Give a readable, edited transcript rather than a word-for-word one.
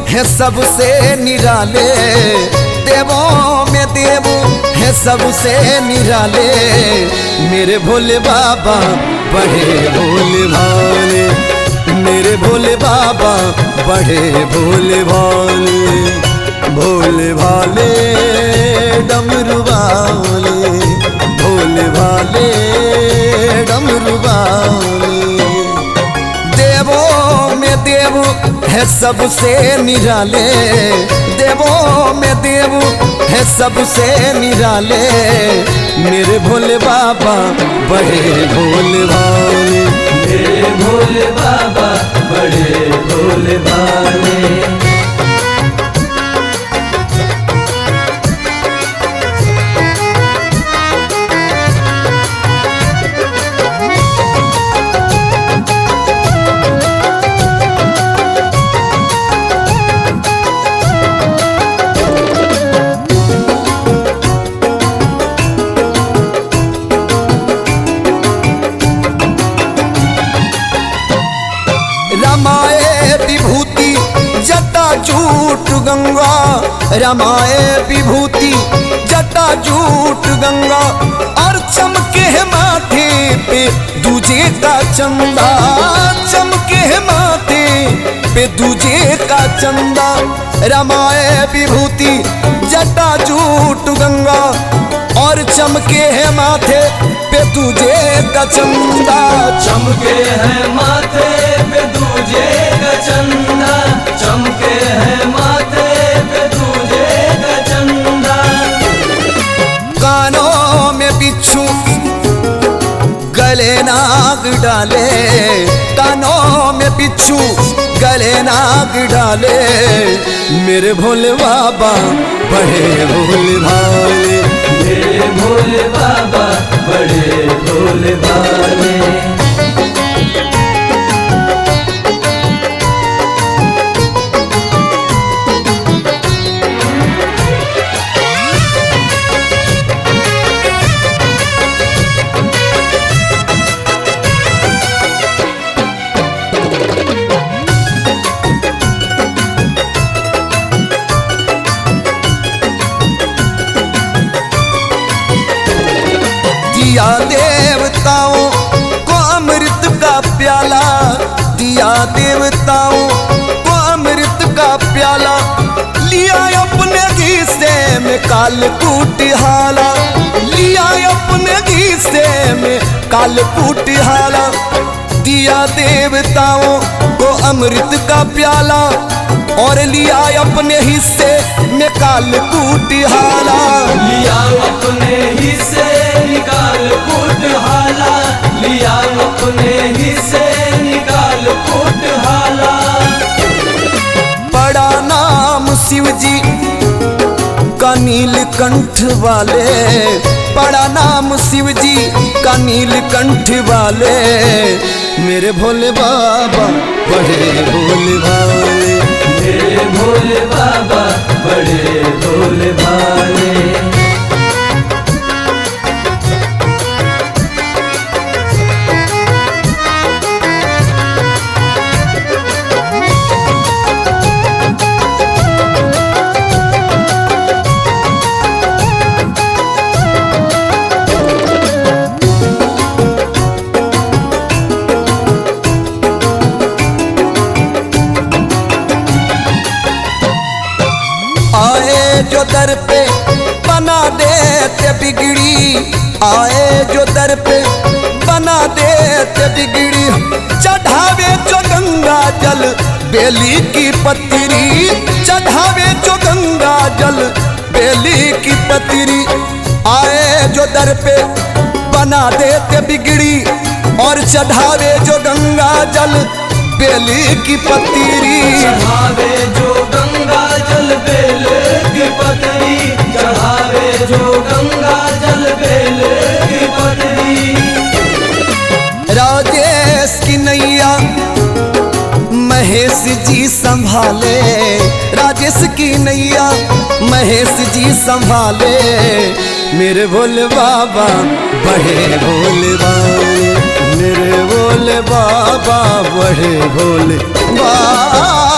है सबसे निराले, देवों में देव है सबसे निराले। मेरे भोले बाबा बड़े भोले भाले, मेरे भोले बाबा बड़े भोले भाले। भोले भाले डमरू वाले, भोले भाले डमरू वाले। देवों में देव है सबसे निराले, देवों में देव है सबसे निराले। मेरे भोले बाबा बड़े भोले भाले, मेरे भोले बाबा बड़े भोले भाले। रमाए विभूति जटा जूट गंगा, रमाए विभूति जटा जूट गंगा। और चमके है माथे पे दूजे का चंदा, चमके है माथे पे दूजे का चंदा। रमाए विभूति जटा जूट गंगा, और चमके है माथे पे दूजे का चंदा। चमके है माथे पे दूजे का चंदा, चमके है माथे पे दूजे का चंदा। कानों में बिच्छू गले नाग डाले, कानों में बिच्छू गले नाग डाले। मेरे भोले बाबा बड़े भोले भाले, मेरे भोले बाबा बड़े भोले भाले। दिया देवताओं को अमृत का प्याला, दिया देवताओं को अमृत का प्याला। लिया अपने घीसे में कालकूट हाला, लिया अपने घीसे में कालकूट हाला। दिया देवताओं को अमृत का प्याला, और लिया अपने हिस्से में कालकूट हाला। लिया अपने हिस्से निकाल कूट हाला, लिया अपने हिस्से निकाल कूट हाला। बड़ा नाम शिव जी का नीलकंठ वाले, बड़ा नाम शिव जी का नीलकंठ वाले। मेरे भोले बाबा बड़े भोले भाले, मेरे भोले बाबा बड़े भोले भाले। आए जो दर पे बना देते बिगड़ी, आए जो दर पे बना देते बिगड़ी। चढ़ावे जो गंगा जल बेली की पत्ती चढ़ावे जो गंगा जल, बेली की पत्ती आए जो दर पे बना देते बिगड़ी, और चढ़ावे जो गंगा जल बेली की पत्ती, चढ़ावे जो गंगा जल बेले की पतरी, चढ़ावे जो गंगा जल बेले की पतरी। राजेश की नैया महेश जी संभाले, राजेश की नैया महेश जी संभाले, मेरे भोले बाबा बड़े भोले बाबा, मेरे भोले बाबा बड़े भोले बाबा।